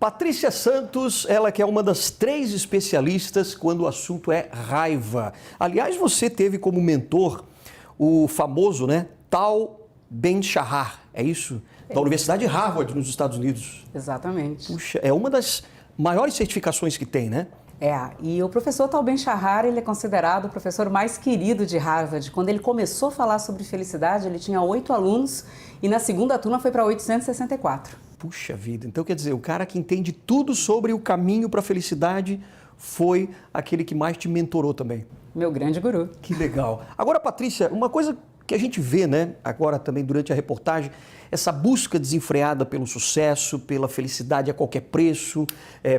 Patrícia Santos, ela que é uma das 3 especialistas quando o assunto é raiva. Aliás, você teve como mentor o famoso, Tal Ben-Shahar, é isso? Da Universidade de Harvard, nos Estados Unidos. Exatamente. Puxa, é uma das maiores certificações que tem, né? E o professor Tal Ben-Shahar, ele é considerado o professor mais querido de Harvard. Quando ele começou a falar sobre felicidade, ele tinha 8 alunos e na segunda turma foi para 864. Puxa vida, então quer dizer, o cara que entende tudo sobre o caminho para a felicidade foi aquele que mais te mentorou também. Meu grande guru. Que legal. Agora, Patrícia, uma coisa que a gente vê, agora também durante a reportagem, essa busca desenfreada pelo sucesso, pela felicidade a qualquer preço,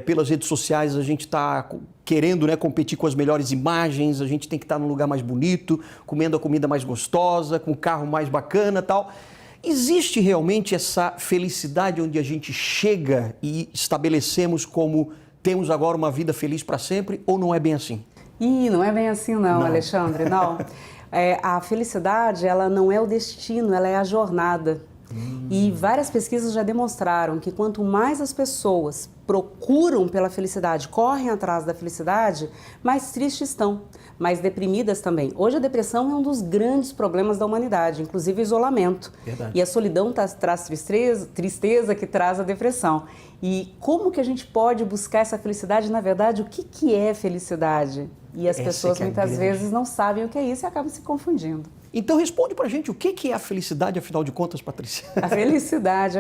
pelas redes sociais a gente está querendo competir com as melhores imagens, a gente tem que estar num lugar mais bonito, comendo a comida mais gostosa, com o carro mais bacana e tal. Existe realmente essa felicidade onde a gente chega e estabelecemos como temos agora uma vida feliz para sempre, ou não é bem assim? Não é bem assim não, Alexandre, não. A felicidade, ela não é o destino, ela é a jornada. E várias pesquisas já demonstraram que quanto mais as pessoas procuram pela felicidade, correm atrás da felicidade, mais tristes estão, mais deprimidas também. Hoje a depressão é um dos grandes problemas da humanidade, inclusive o isolamento. Verdade. E a solidão traz tristeza que traz a depressão. E como que a gente pode buscar essa felicidade? Na verdade, o que é felicidade? E as pessoas muitas vezes não sabem o que é isso e acabam se confundindo. Então responde pra gente, o que é a felicidade, afinal de contas, Patrícia? A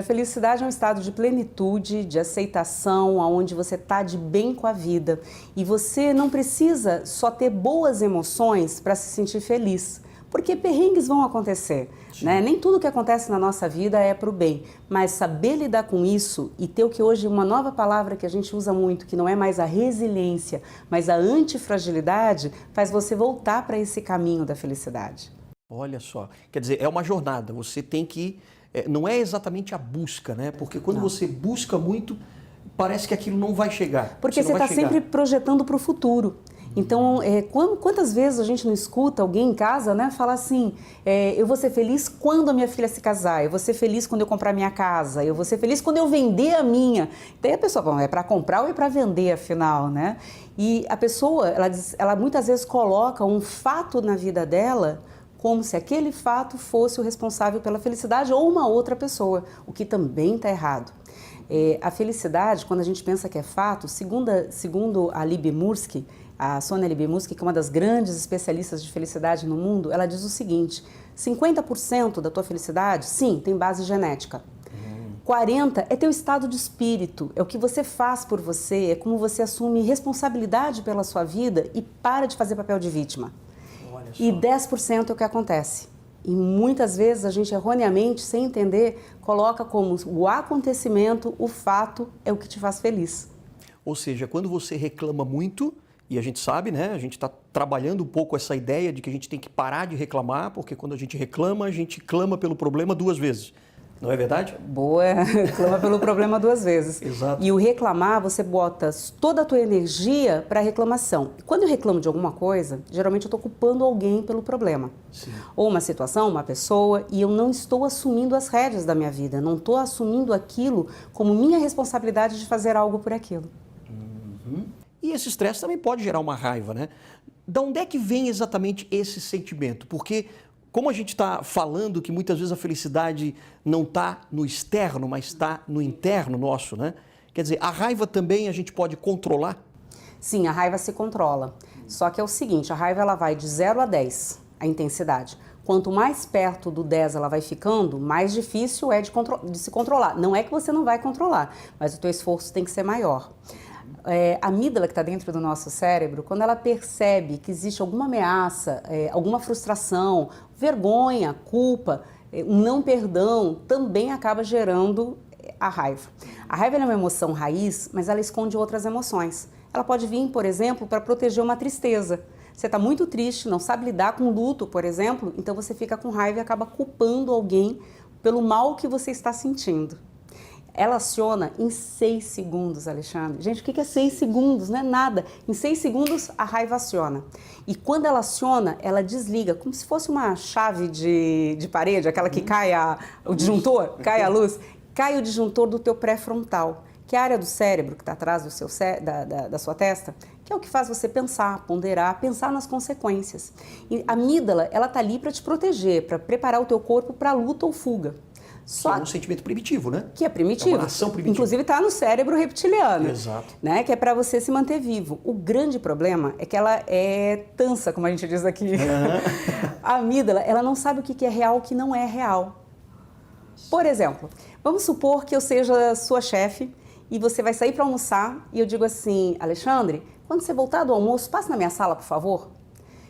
felicidade é um estado de plenitude, de aceitação, onde você está de bem com a vida. E você não precisa só ter boas emoções para se sentir feliz, porque perrengues vão acontecer, né? Nem tudo que acontece na nossa vida é para o bem, mas saber lidar com isso e ter o que hoje uma nova palavra que a gente usa muito, que não é mais a resiliência, mas a antifragilidade, faz você voltar para esse caminho da felicidade. Olha só, quer dizer, é uma jornada, você tem que... não é exatamente a busca, né? Porque quando você busca muito, parece que aquilo não vai chegar. Porque você está sempre projetando para o futuro. Então, quantas vezes a gente não escuta alguém em casa, falar assim, eu vou ser feliz quando a minha filha se casar, eu vou ser feliz quando eu comprar minha casa, eu vou ser feliz quando eu vender a minha. Daí a pessoa, bom, é para comprar ou é para vender, afinal, né? E a pessoa, ela muitas vezes coloca um fato na vida dela como se aquele fato fosse o responsável pela felicidade ou uma outra pessoa, o que também está errado. A felicidade, quando a gente pensa que é fato, segundo a Lyubomirsky, a Sonja Lyubomirsky, que é uma das grandes especialistas de felicidade no mundo, ela diz o seguinte: 50% da tua felicidade, sim, tem base genética. 40% é teu estado de espírito, é o que você faz por você, é como você assume responsabilidade pela sua vida e para de fazer papel de vítima. E 10% é o que acontece. E muitas vezes a gente erroneamente, sem entender, coloca como o acontecimento, o fato é o que te faz feliz. Ou seja, quando você reclama muito, e a gente sabe, a gente está trabalhando um pouco essa ideia de que a gente tem que parar de reclamar, porque quando a gente reclama, a gente clama pelo problema 2 vezes. Não é verdade? Boa, clama pelo problema 2 vezes. Exato. E o reclamar, você bota toda a tua energia para a reclamação. E quando eu reclamo de alguma coisa, geralmente eu estou culpando alguém pelo problema. Sim. Ou uma situação, uma pessoa, e eu não estou assumindo as rédeas da minha vida, não estou assumindo aquilo como minha responsabilidade de fazer algo por aquilo. E esse estresse também pode gerar uma raiva, Da onde é que vem exatamente esse sentimento? Porque como a gente está falando que muitas vezes a felicidade não está no externo, mas está no interno nosso, Quer dizer, a raiva também a gente pode controlar? Sim, a raiva se controla. Só que é o seguinte, a raiva ela vai de 0 a 10, a intensidade. Quanto mais perto do 10 ela vai ficando, mais difícil é de se controlar. Não é que você não vai controlar, mas o teu esforço tem que ser maior. A amígdala que está dentro do nosso cérebro, quando ela percebe que existe alguma ameaça, alguma frustração, vergonha, culpa, um não perdão, também acaba gerando a raiva. A raiva é uma emoção raiz, mas ela esconde outras emoções. Ela pode vir, por exemplo, para proteger uma tristeza. Você está muito triste, não sabe lidar com luto, por exemplo, então você fica com raiva e acaba culpando alguém pelo mal que você está sentindo. Ela aciona em 6 segundos, Alexandre. Gente, o que é 6 segundos? Não é nada. Em 6 segundos, a raiva aciona. E quando ela aciona, ela desliga, como se fosse uma chave de parede, aquela que cai o disjuntor, cai a luz, cai o disjuntor do teu pré-frontal, que é a área do cérebro que está atrás do seu da sua testa, que é o que faz você pensar, ponderar, pensar nas consequências. E a amígdala, ela está ali para te proteger, para preparar o teu corpo para luta ou fuga. Só que é um sentimento primitivo, né? Que é primitivo. É uma ação primitiva. Inclusive está no cérebro reptiliano. Exato. Né? Que é para você se manter vivo. O grande problema é que ela é tansa, como a gente diz aqui. A amígdala, ela não sabe o que é real e o que não é real. Por exemplo, vamos supor que eu seja sua chefe e você vai sair para almoçar e eu digo assim, Alexandre, quando você voltar do almoço, passe na minha sala, por favor.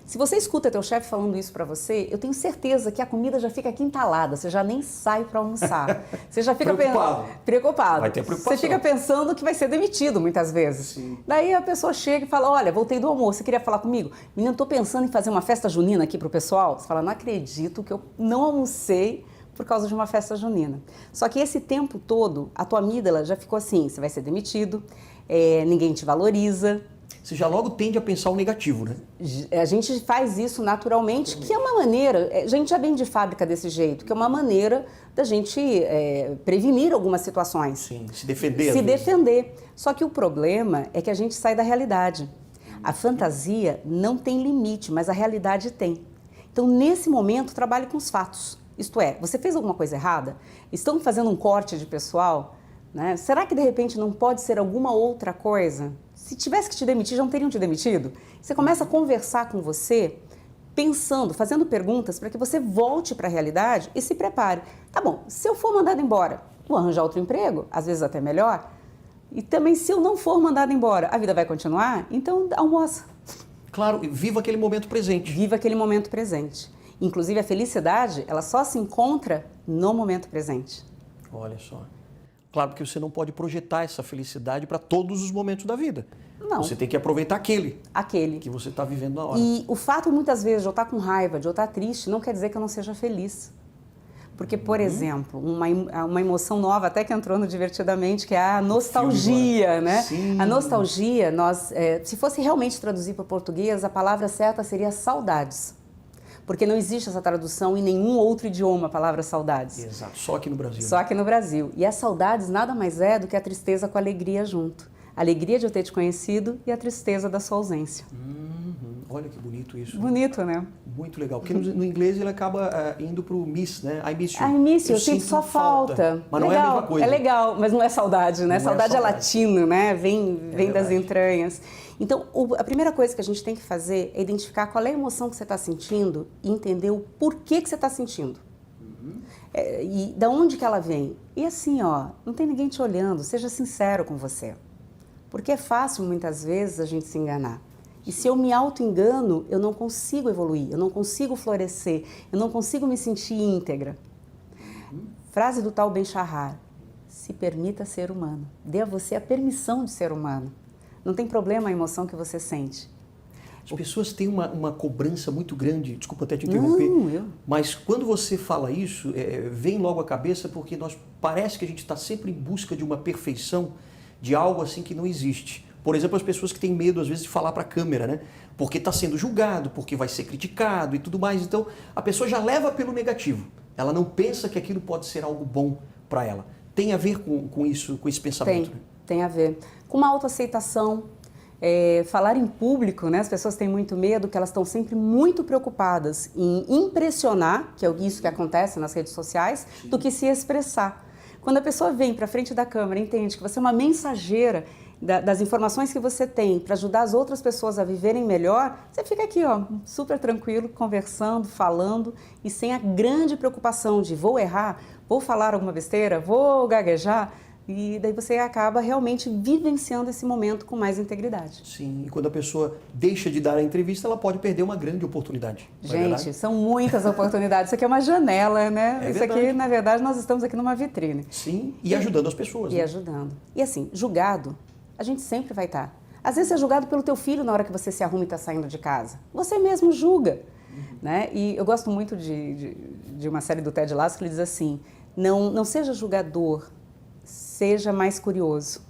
Se você escuta teu chefe falando isso para você, eu tenho certeza que a comida já fica aqui entalada, você já nem sai para almoçar. Você já fica preocupado. Vai ter preocupação. Você fica pensando que vai ser demitido muitas vezes. Sim. Daí a pessoa chega e fala, olha, voltei do almoço, você queria falar comigo? Menina, estou pensando em fazer uma festa junina aqui pro pessoal. Você fala, não acredito que eu não almocei por causa de uma festa junina. Só que esse tempo todo, a tua amígdala já ficou assim, você vai ser demitido, ninguém te valoriza. Você já logo tende a pensar o negativo, né? A gente faz isso naturalmente, que é uma maneira, a gente já vem de fábrica desse jeito, que é uma maneira da gente prevenir algumas situações. Sim, se defender. Se defender. Só que o problema é que a gente sai da realidade. A fantasia não tem limite, mas a realidade tem. Então, nesse momento, trabalhe com os fatos. Isto é, você fez alguma coisa errada? Estão fazendo um corte de pessoal? Né? Será que, de repente, não pode ser alguma outra coisa? Se tivesse que te demitir, já não teriam te demitido? Você começa a conversar com você, pensando, fazendo perguntas para que você volte para a realidade e se prepare. Tá bom, se eu for mandado embora, vou arranjar outro emprego, às vezes até melhor. E também, se eu não for mandado embora, a vida vai continuar? Então, almoça. Claro, viva aquele momento presente. Viva aquele momento presente. Inclusive, a felicidade, ela só se encontra no momento presente. Olha só. Claro que você não pode projetar essa felicidade para todos os momentos da vida. Não. Você tem que aproveitar aquele Aquele. que você está vivendo na hora. E o fato, muitas vezes, de eu estar com raiva, de eu estar triste, não quer dizer que eu não seja feliz. Porque, por exemplo, uma emoção nova, até que entrou no Divertidamente, que é a nostalgia, né? Sim. A nostalgia, se fosse realmente traduzir para o português, a palavra certa seria saudades. Porque não existe essa tradução em nenhum outro idioma, a palavra saudades. Exato, só aqui no Brasil. Só aqui no Brasil. E as saudades nada mais é do que a tristeza com a alegria junto. A alegria de eu ter te conhecido e a tristeza da sua ausência. Olha que bonito isso. Bonito, né? Muito legal. Porque no inglês ele acaba indo pro miss, né? I miss you. I miss you, eu sinto sua falta. Mas legal, não é a mesma coisa. É legal, mas não é saudade, né? Não Saudade é saudade. latino, né? Vem das verdade. entranhas. Então, a primeira coisa que a gente tem que fazer é identificar qual é a emoção que você está sentindo e entender o porquê que você está sentindo. E da onde que ela vem. E assim, ó, não tem ninguém te olhando, seja sincero com você. Porque é fácil, muitas vezes, a gente se enganar. E se eu me auto-engano, eu não consigo evoluir, eu não consigo florescer, eu não consigo me sentir íntegra. Frase do Tal Ben-Shahar: se permita ser humano. Dê a você a permissão de ser humano. Não tem problema a emoção que você sente. As pessoas têm uma cobrança muito grande, desculpa até te interromper, mas quando você fala isso, vem logo à cabeça porque parece que a gente está sempre em busca de uma perfeição, de algo assim que não existe. Por exemplo, as pessoas que têm medo, às vezes, de falar para a câmera, né? Porque está sendo julgado, porque vai ser criticado e tudo mais. Então, a pessoa já leva pelo negativo. Ela não pensa que aquilo pode ser algo bom para ela. Tem a ver com isso, com esse pensamento? Tem a ver. Com uma autoaceitação, falar em público, né? As pessoas têm muito medo, que elas estão sempre muito preocupadas em impressionar, que é isso que acontece nas redes sociais, do que se expressar. Quando a pessoa vem para frente da câmera e entende que você é uma mensageira das informações que você tem para ajudar as outras pessoas a viverem melhor, você fica aqui, ó, super tranquilo, conversando, falando e sem a grande preocupação de vou errar, vou falar alguma besteira, vou gaguejar. E daí você acaba realmente vivenciando esse momento com mais integridade. Sim, e quando a pessoa deixa de dar a entrevista, ela pode perder uma grande oportunidade. Gente, são muitas oportunidades. Isso aqui é uma janela, né? Isso aqui, na verdade, nós estamos aqui numa vitrine. Sim, e ajudando as pessoas. E ajudando. E assim, julgado, a gente sempre vai estar. Às vezes é julgado pelo teu filho na hora que você se arruma e está saindo de casa. Você mesmo julga. Né? E eu gosto muito de uma série do Ted Lasso que ele diz assim, não seja julgador, seja mais curioso.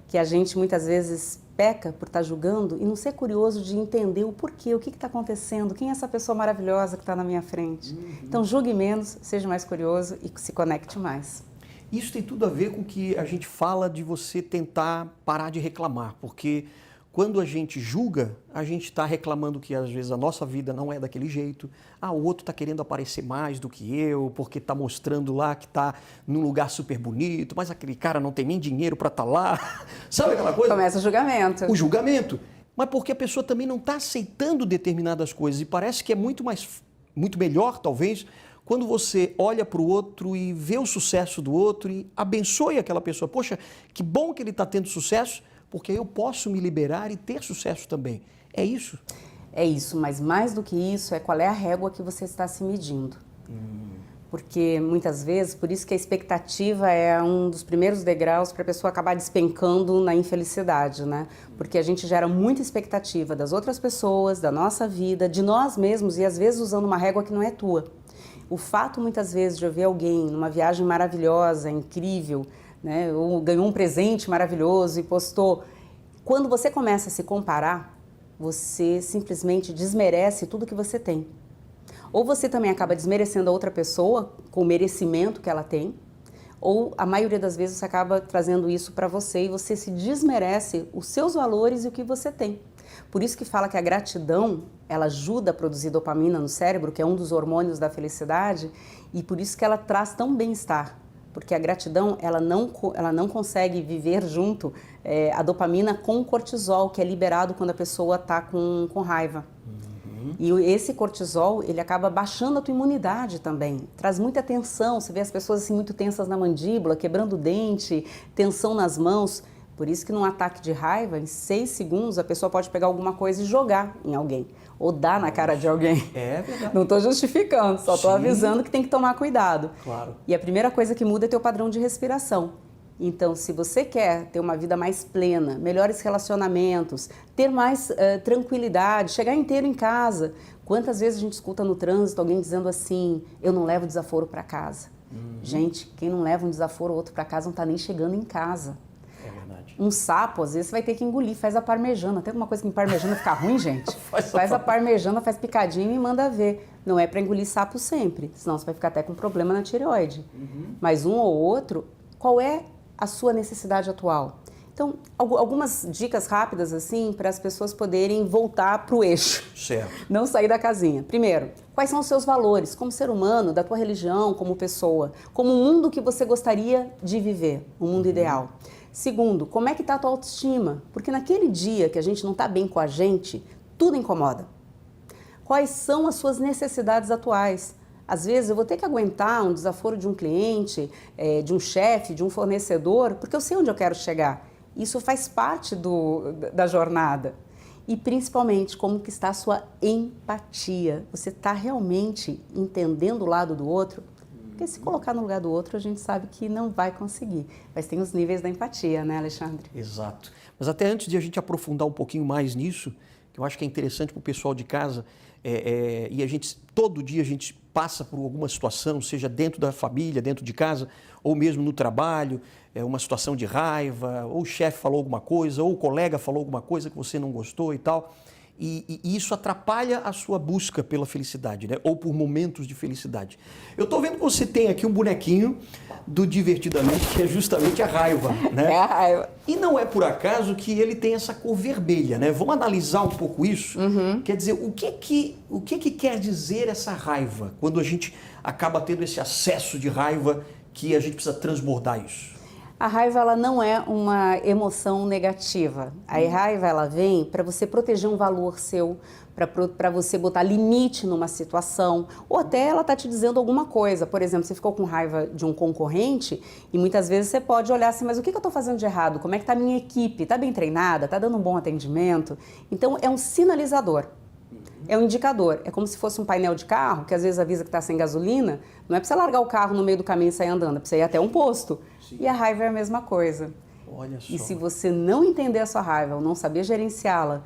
Que a gente muitas vezes peca por estar julgando e não ser curioso de entender o porquê, o que está acontecendo, quem é essa pessoa maravilhosa que está na minha frente. Então julgue menos, seja mais curioso e se conecte mais. Isso tem tudo a ver com o que a gente fala de você tentar parar de reclamar, porque quando a gente julga, a gente está reclamando que às vezes a nossa vida não é daquele jeito, o outro está querendo aparecer mais do que eu, porque está mostrando lá que está num lugar super bonito, mas aquele cara não tem nem dinheiro para estar lá, sabe aquela coisa? Começa o julgamento. O julgamento, mas porque a pessoa também não está aceitando determinadas coisas e parece que é muito melhor, talvez, quando você olha para o outro e vê o sucesso do outro e abençoe aquela pessoa. Poxa, que bom que ele está tendo sucesso, porque eu posso me liberar e ter sucesso também. É isso? É isso, mas mais do que isso, qual é a régua que você está se medindo. Porque muitas vezes, por isso que a expectativa é um dos primeiros degraus para a pessoa acabar despencando na infelicidade, né? Porque a gente gera muita expectativa das outras pessoas, da nossa vida, de nós mesmos e às vezes usando uma régua que não é tua. O fato muitas vezes de eu ver alguém numa viagem maravilhosa, incrível, né? Ou ganhou um presente maravilhoso e postou. Quando você começa a se comparar, você simplesmente desmerece tudo que você tem. Ou você também acaba desmerecendo a outra pessoa com o merecimento que ela tem, ou a maioria das vezes você acaba trazendo isso para você e você se desmerece os seus valores e o que você tem. Por isso que fala que a gratidão, ela ajuda a produzir dopamina no cérebro, que é um dos hormônios da felicidade, e por isso que ela traz tão bem-estar. Porque a gratidão, ela não consegue viver junto a dopamina com o cortisol, que é liberado quando a pessoa está com raiva. E esse cortisol, ele acaba baixando a tua imunidade também. Traz muita tensão, você vê as pessoas assim muito tensas na mandíbula, quebrando o dente, tensão nas mãos. Por isso que num ataque de raiva, em 6 segundos, a pessoa pode pegar alguma coisa e jogar em alguém. Ou dar na cara de alguém. É verdade. Não estou justificando, só estou avisando que tem que tomar cuidado. Claro. E a primeira coisa que muda é teu padrão de respiração. Então, se você quer ter uma vida mais plena, melhores relacionamentos, ter mais tranquilidade, chegar inteiro em casa. Quantas vezes a gente escuta no trânsito alguém dizendo assim, eu não levo desaforo para casa. Gente, quem não leva um desaforo ou outro para casa não está nem chegando em casa. É verdade. Um sapo, às vezes, você vai ter que engolir, faz a parmejana. Tem alguma coisa que em parmejana fica ruim, gente? Faz a parmejana, faz picadinho e manda ver. Não é para engolir sapo sempre, senão você vai ficar até com problema na tireoide. Mas um ou outro, qual é a sua necessidade atual? Então, algumas dicas rápidas, assim, para as pessoas poderem voltar para o eixo. Certo. Não sair da casinha. Primeiro, quais são os seus valores como ser humano, da tua religião, como pessoa, como um mundo que você gostaria de viver, um mundo ideal. Segundo, como é que está a tua autoestima? Porque naquele dia que a gente não está bem com a gente, tudo incomoda. Quais são as suas necessidades atuais? Às vezes eu vou ter que aguentar um desaforo de um cliente, de um chefe, de um fornecedor, porque eu sei onde eu quero chegar. Isso faz parte da jornada. E principalmente, como que está a sua empatia? Você está realmente entendendo o lado do outro? Porque se colocar no lugar do outro, a gente sabe que não vai conseguir. Mas tem os níveis da empatia, né, Alexandre? Exato. Mas até antes de a gente aprofundar um pouquinho mais nisso, que eu acho que é interessante para o pessoal de casa, e todo dia a gente passa por alguma situação, seja dentro da família, dentro de casa, ou mesmo no trabalho, uma situação de raiva, ou o chefe falou alguma coisa, ou o colega falou alguma coisa que você não gostou e tal. E isso atrapalha a sua busca pela felicidade, né? Ou por momentos de felicidade. Eu estou vendo que você tem aqui um bonequinho do Divertidamente, que é justamente a raiva, né? É a raiva. E não é por acaso que ele tem essa cor vermelha, né? Vamos analisar um pouco isso. Quer dizer, o que quer dizer essa raiva? Quando a gente acaba tendo esse acesso de raiva que a gente precisa transbordar isso. A raiva, ela não é uma emoção negativa. A raiva, ela vem para você proteger um valor seu, para você botar limite numa situação, ou até ela está te dizendo alguma coisa. Por exemplo, você ficou com raiva de um concorrente e muitas vezes você pode olhar assim, mas o que eu estou fazendo de errado? Como é que está a minha equipe? Está bem treinada? Está dando um bom atendimento? Então, é um sinalizador. É um indicador, é como se fosse um painel de carro, que às vezes avisa que está sem gasolina, não é para você largar o carro no meio do caminho e sair andando, é para você ir até um posto. Sim. E a raiva é a mesma coisa. Olha só. E se você não entender a sua raiva, ou não saber gerenciá-la,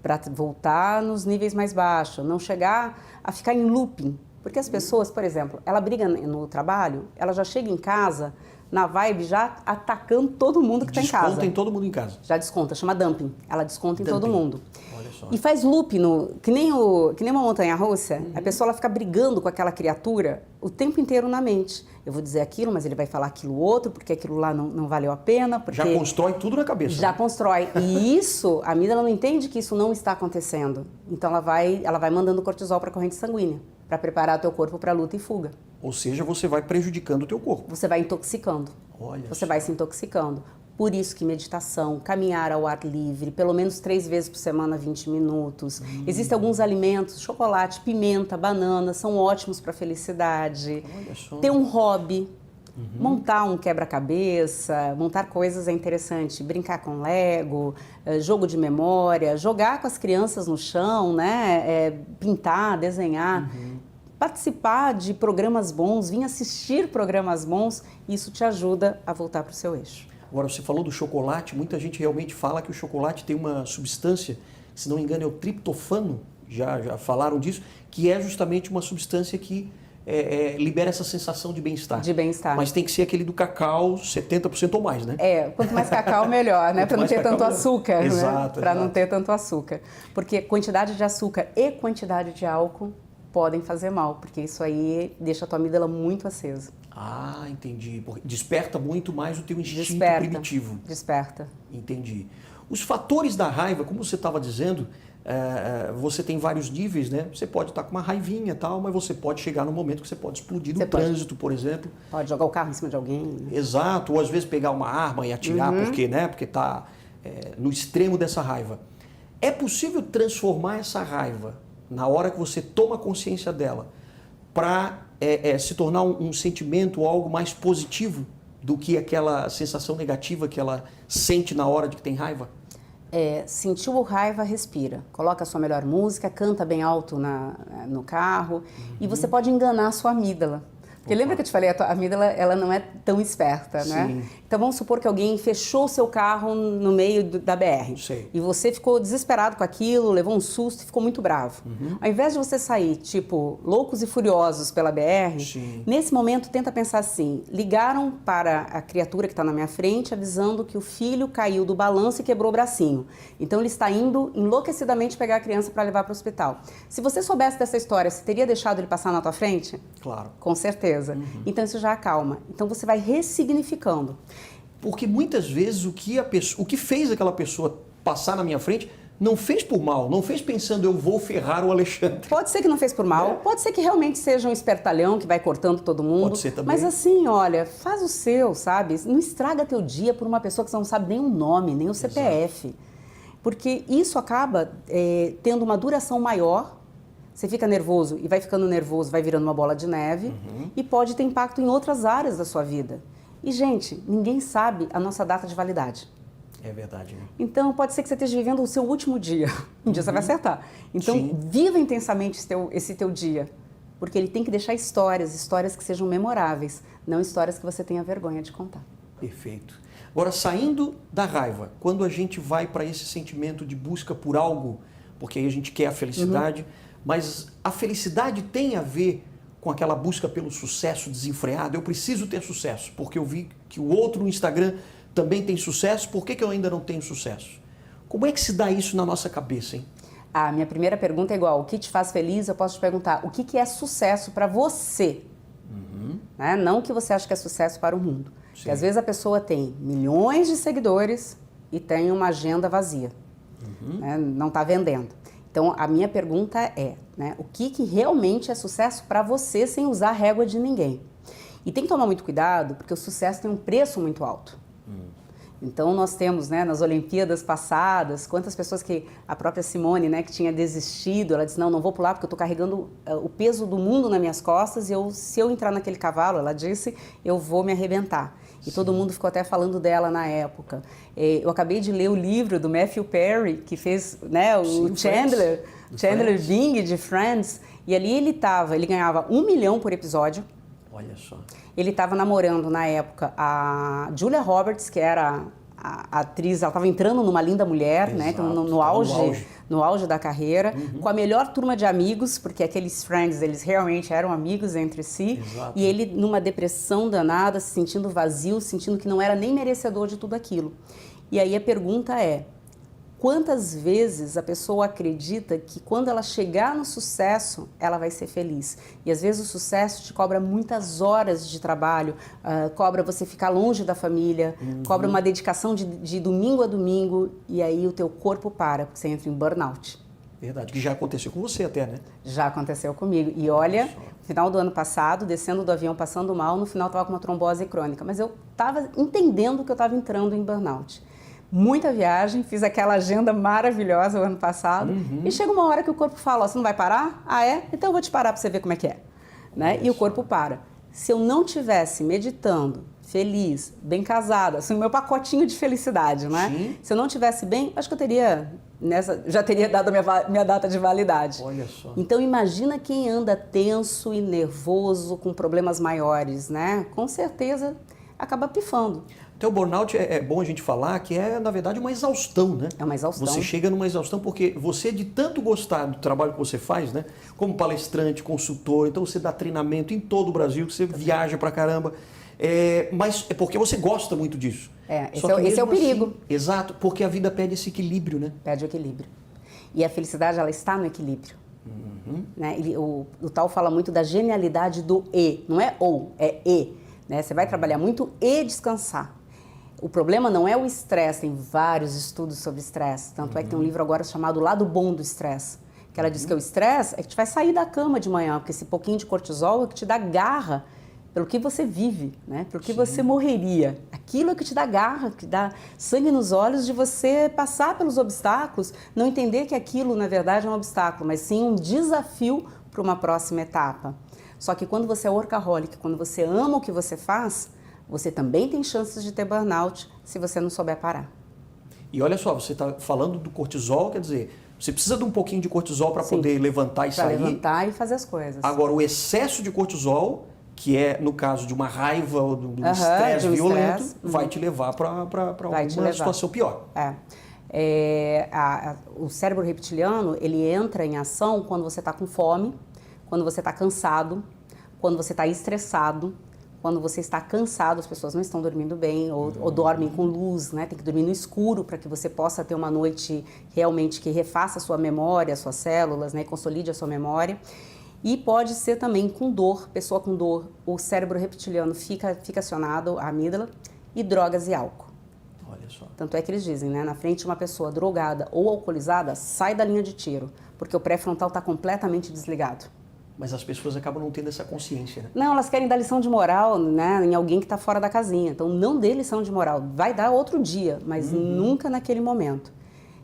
para voltar nos níveis mais baixos, não chegar a ficar em looping. Porque as pessoas, por exemplo, ela briga no trabalho, ela já chega em casa, na vibe, já atacando todo mundo que está em casa. Desconta em todo mundo em casa. Já desconta, chama dumping. Ela desconta em todo mundo. Olha só. E faz loop, que nem uma montanha-russa. A pessoa ela fica brigando com aquela criatura o tempo inteiro na mente. Eu vou dizer aquilo, mas ele vai falar aquilo outro, porque aquilo lá não valeu a pena. Porque Já constrói tudo na cabeça. Já constrói. E isso, a amígdala não entende que isso não está acontecendo. Então ela vai mandando cortisol para a corrente sanguínea, para preparar o teu corpo para luta e fuga. Ou seja, você vai prejudicando o teu corpo. Você vai intoxicando. Olha Você só. vai se intoxicando. Por isso que meditação, caminhar ao ar livre, pelo menos 3 vezes por semana, 20 minutos. Existem alguns alimentos, chocolate, pimenta, banana, são ótimos para felicidade. Olha só. Ter um hobby, montar um quebra-cabeça, montar coisas é interessante. Brincar com Lego, jogo de memória, jogar com as crianças no chão, né? Pintar, desenhar. Participar de programas bons, vir assistir programas bons, isso te ajuda a voltar para o seu eixo. Agora, você falou do chocolate, muita gente realmente fala que o chocolate tem uma substância, se não me engano é o triptofano, já falaram disso, que é justamente uma substância que libera essa sensação de bem-estar. De bem-estar. Mas tem que ser aquele do cacau 70% ou mais, né? Quanto mais cacau, melhor, né? Para não ter tanto açúcar, né? Exato. Para não ter tanto açúcar. Porque quantidade de açúcar e quantidade de álcool podem fazer mal, porque isso aí deixa a tua amígdala muito acesa. Ah, entendi. Desperta muito mais o teu instinto primitivo. Desperta. Entendi. Os fatores da raiva, como você estava dizendo, você tem vários níveis, né? Você pode estar com uma raivinha e tal, mas você pode chegar num momento que você pode explodir no trânsito, por exemplo. Pode jogar o carro em cima de alguém. Né? Exato, ou às vezes pegar uma arma e atirar, porque está no extremo dessa raiva. É possível transformar essa raiva, na hora que você toma consciência dela, para se tornar um sentimento ou algo mais positivo do que aquela sensação negativa que ela sente na hora de que tem raiva? Sentiu raiva, respira. Coloca a sua melhor música, canta bem alto no carro e você pode enganar a sua amígdala. Porque lembra que eu te falei, a amígdala ela não é tão esperta, né? Sim. Então vamos supor que alguém fechou o seu carro no meio da BR. Sei. E você ficou desesperado com aquilo, levou um susto e ficou muito bravo. Ao invés de você sair, tipo, loucos e furiosos pela BR, Sim. nesse momento tenta pensar assim, ligaram para a criatura que está na minha frente avisando que o filho caiu do balanço e quebrou o bracinho. Então ele está indo enlouquecidamente pegar a criança para levar para o hospital. Se você soubesse dessa história, você teria deixado ele passar na tua frente? Claro. Com certeza. Então isso já acalma. Então você vai ressignificando. Porque muitas vezes o que fez aquela pessoa passar na minha frente não fez por mal, não fez pensando eu vou ferrar o Alexandre. Pode ser que não fez por mal, pode ser que realmente seja um espertalhão que vai cortando todo mundo. Pode ser também. Mas assim, olha, faz o seu, sabe? Não estraga teu dia por uma pessoa que você não sabe nem o nome, nem o CPF. Exato. Porque isso acaba tendo uma duração maior. Você fica nervoso e vai ficando nervoso, vai virando uma bola de neve e pode ter impacto em outras áreas da sua vida. E, gente, ninguém sabe a nossa data de validade. É verdade, né? Então, pode ser que você esteja vivendo o seu último dia. Um dia você vai acertar. Então, viva intensamente esse teu dia. Porque ele tem que deixar histórias que sejam memoráveis, não histórias que você tenha vergonha de contar. Perfeito. Agora, saindo da raiva, quando a gente vai para esse sentimento de busca por algo, porque aí a gente quer a felicidade, mas a felicidade tem a ver com aquela busca pelo sucesso desenfreado. Eu preciso ter sucesso, porque eu vi que o outro no Instagram também tem sucesso, por que eu ainda não tenho sucesso? Como é que se dá isso na nossa cabeça, hein? A minha primeira pergunta é igual, o que te faz feliz? Eu posso te perguntar, o que é sucesso para você? Né? Não o que você acha que é sucesso para o mundo. Porque às vezes a pessoa tem milhões de seguidores e tem uma agenda vazia, né? Não está vendendo. Então, a minha pergunta é, né, o que realmente é sucesso para você sem usar a régua de ninguém? E tem que tomar muito cuidado, porque o sucesso tem um preço muito alto. Então, nós temos, né, nas Olimpíadas passadas, quantas pessoas que a própria Simone, né, que tinha desistido, ela disse, não vou pular porque eu estou carregando o peso do mundo nas minhas costas e se eu entrar naquele cavalo, ela disse, eu vou me arrebentar. E todo mundo ficou até falando dela na época. Eu acabei de ler o livro do Matthew Perry, que fez, né, o Chandler Bing de Friends, e ali ele ganhava $1 milhão por episódio. Olha só. Ele estava namorando na época a Julia Roberts, que era a atriz, ela estava entrando numa linda mulher, exato, né? Então, no auge da carreira, com a melhor turma de amigos, porque aqueles Friends, eles realmente eram amigos entre si. Exato. E ele numa depressão danada, se sentindo vazio, sentindo que não era nem merecedor de tudo aquilo. E aí a pergunta é, quantas vezes a pessoa acredita que quando ela chegar no sucesso, ela vai ser feliz. E às vezes o sucesso te cobra muitas horas de trabalho, cobra você ficar longe da família, cobra uma dedicação de domingo a domingo, e aí o teu corpo para, porque você entra em burnout. Verdade, que já aconteceu com você até, né? Já aconteceu comigo. E olha, no final do ano passado, descendo do avião, passando mal, no final estava com uma trombose crônica. Mas eu estava entendendo que eu estava entrando em burnout. Muita viagem, fiz aquela agenda maravilhosa o ano passado. E chega uma hora que o corpo fala, ó, você não vai parar? Ah, é? Então eu vou te parar para você ver como é que é. Né? E o corpo para. Se eu não tivesse meditando, feliz, bem casada, assim, o meu pacotinho de felicidade, né? Sim. Se eu não tivesse bem, acho que eu teria, já teria dado a minha data de validade. Olha só. Então imagina quem anda tenso e nervoso, com problemas maiores, né? Com certeza acaba pifando. Então o burnout é bom a gente falar que é, na verdade, uma exaustão, né? É uma exaustão. Você chega numa exaustão porque você, de tanto gostar do trabalho que você faz, né? Como palestrante, consultor, então você dá treinamento em todo o Brasil, você viaja pra caramba. Mas é porque você gosta muito disso. Esse é o perigo. Assim, exato, porque a vida pede esse equilíbrio, né? Pede o equilíbrio. E a felicidade, ela está no equilíbrio. Né? O Tal fala muito da genialidade do E. Não é ou, é E. Né? Você vai trabalhar muito e descansar. O problema não é o estresse, tem vários estudos sobre estresse. Tanto é que tem um livro agora chamado O Lado Bom do Estresse. Que ela diz que o estresse é que te faz sair da cama de manhã, porque esse pouquinho de cortisol é que te dá garra pelo que você vive, né? Pelo que você morreria. Aquilo é que te dá garra, que dá sangue nos olhos de você passar pelos obstáculos, não entender que aquilo, na verdade, é um obstáculo, mas sim um desafio para uma próxima etapa. Só que quando você é workaholic, quando você ama o que você faz, você também tem chances de ter burnout se você não souber parar. E olha só, você está falando do cortisol, quer dizer, você precisa de um pouquinho de cortisol para poder levantar e sair. Para levantar e fazer as coisas. Agora, o excesso de cortisol, que é no caso de uma raiva ou de um estresse violento, vai te levar para uma situação pior. O cérebro reptiliano, ele entra em ação quando você está com fome, quando você está cansado, quando você está estressado, quando você está cansado, as pessoas não estão dormindo bem ou dormem com luz, né? Tem que dormir no escuro para que você possa ter uma noite realmente que refaça a sua memória, as suas células, né? E consolide a sua memória. E pode ser também com dor, pessoa com dor, o cérebro reptiliano fica acionado, a amígdala, e drogas e álcool. Olha só. Tanto é que eles dizem, né? Na frente de uma pessoa drogada ou alcoolizada, sai da linha de tiro, porque o pré-frontal está completamente desligado. Mas as pessoas acabam não tendo essa consciência, né? Não, elas querem dar lição de moral, né, em alguém que está fora da casinha. Então, não dê lição de moral. Vai dar outro dia, mas nunca naquele momento.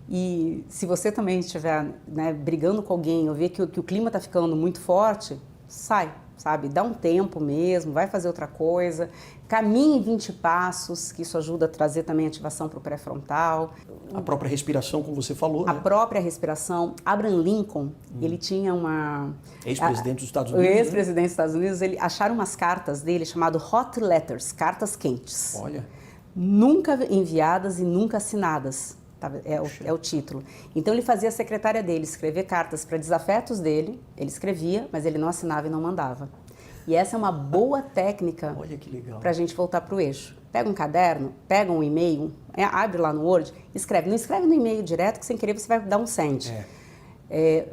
E se você também estiver, né, brigando com alguém ou ver que o clima está ficando muito forte, sai, sabe? Dá um tempo mesmo, vai fazer outra coisa. Caminhe 20 passos, que isso ajuda a trazer também ativação para o pré-frontal. A própria respiração, como você falou, A né? própria respiração. Abraham Lincoln, ele tinha uma... Ex-presidente dos Estados Unidos. O ex-presidente dos Estados Unidos, ele acharam umas cartas dele chamado hot letters, cartas quentes. Olha. Nunca enviadas e nunca assinadas. É o título. Então ele fazia a secretária dele escrever cartas para desafetos dele, ele escrevia, mas ele não assinava e não mandava. E essa é uma boa técnica para a gente voltar para o eixo. Pega um caderno, pega um e-mail, abre lá no Word, escreve. Não escreve no e-mail direto, que sem querer você vai dar um send.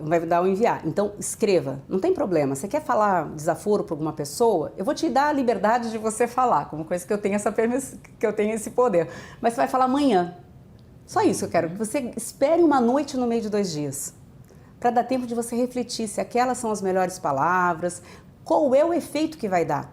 Vai dar um enviar. Então, escreva. Não tem problema. Você quer falar desaforo para alguma pessoa? Eu vou te dar a liberdade de você falar, como coisa que eu tenho que eu tenho esse poder. Mas você vai falar amanhã. Só isso eu quero, que você espere uma noite no meio de 2 dias, para dar tempo de você refletir se aquelas são as melhores palavras, qual é o efeito que vai dar.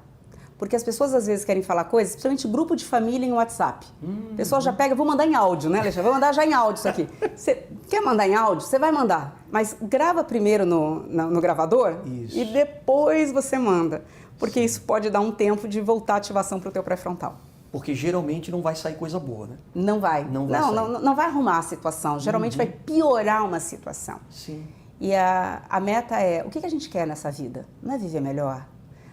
Porque as pessoas às vezes querem falar coisas, principalmente grupo de família em WhatsApp. A pessoa já pega, vou mandar em áudio, né, Alexandre? Vou mandar já em áudio isso aqui. Você quer mandar em áudio? Você vai mandar, mas grava primeiro no gravador e depois você manda. Porque isso pode dar um tempo de voltar a ativação para o teu pré-frontal. Porque geralmente não vai sair coisa boa, né? Não vai. Não vai arrumar a situação. Geralmente vai piorar uma situação. Sim. E a meta é, o que a gente quer nessa vida? Não é viver melhor?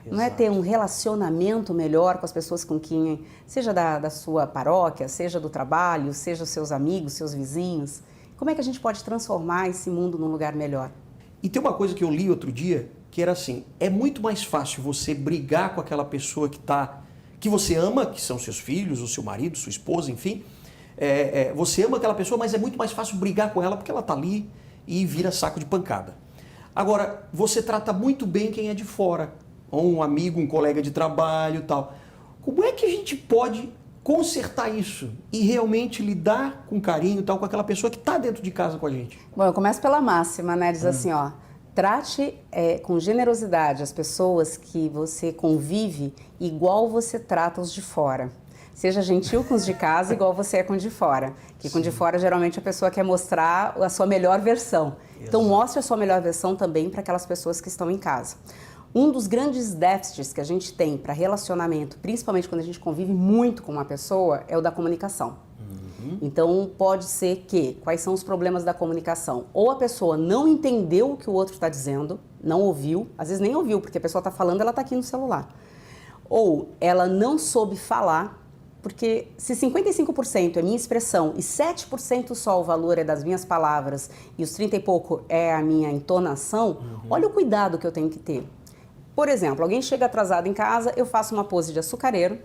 Exato. Não é ter um relacionamento melhor com as pessoas com quem, seja da sua paróquia, seja do trabalho, seja os seus amigos, seus vizinhos. Como é que a gente pode transformar esse mundo num lugar melhor? E tem uma coisa que eu li outro dia, que era assim, é muito mais fácil você brigar com aquela pessoa que você ama, que são seus filhos, o seu marido, sua esposa, enfim, Você ama aquela pessoa, mas é muito mais fácil brigar com ela porque ela está ali e vira saco de pancada. Agora, você trata muito bem quem é de fora, ou um amigo, um colega de trabalho e tal. Como é que a gente pode consertar isso e realmente lidar com carinho e tal com aquela pessoa que está dentro de casa com a gente? Bom, eu começo pela máxima, né? Diz assim, ó, trate com generosidade as pessoas que você convive igual você trata os de fora. Seja gentil com os de casa igual você é com os de fora. Que com os de fora, geralmente, a pessoa quer mostrar a sua melhor versão. Então, mostre a sua melhor versão também para aquelas pessoas que estão em casa. Um dos grandes déficits que a gente tem para relacionamento, principalmente quando a gente convive muito com uma pessoa, é o da comunicação. Então, pode ser que, quais são os problemas da comunicação? Ou a pessoa não entendeu o que o outro está dizendo, não ouviu, às vezes nem ouviu, porque a pessoa está falando, ela está aqui no celular. Ou ela não soube falar, porque se 55% é minha expressão e 7% só o valor é das minhas palavras e os 30 e pouco é a minha entonação, olha o cuidado que eu tenho que ter. Por exemplo, alguém chega atrasado em casa, eu faço uma pose de açucareiro.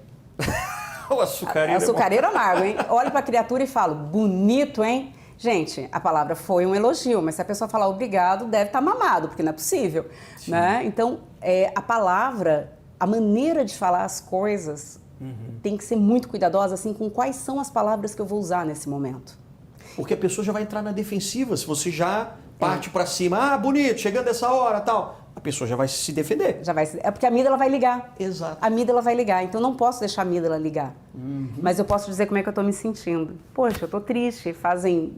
O açucareiro Açucareiro amargo, hein? Olho para a criatura e falo, bonito, hein? Gente, a palavra foi um elogio, mas se a pessoa falar obrigado, deve estar mamado, porque não é possível, né? Então, a palavra, a maneira de falar as coisas tem que ser muito cuidadosa, assim, com quais são as palavras que eu vou usar nesse momento. Porque a pessoa já vai entrar na defensiva, se você já parte para cima, ah, bonito, chegando essa hora, tal. A pessoa já vai se defender. É porque a amígdala vai ligar. Exato. A amígdala vai ligar, então não posso deixar a amígdala ligar. Mas eu posso dizer como é que eu estou me sentindo. Poxa, eu estou triste,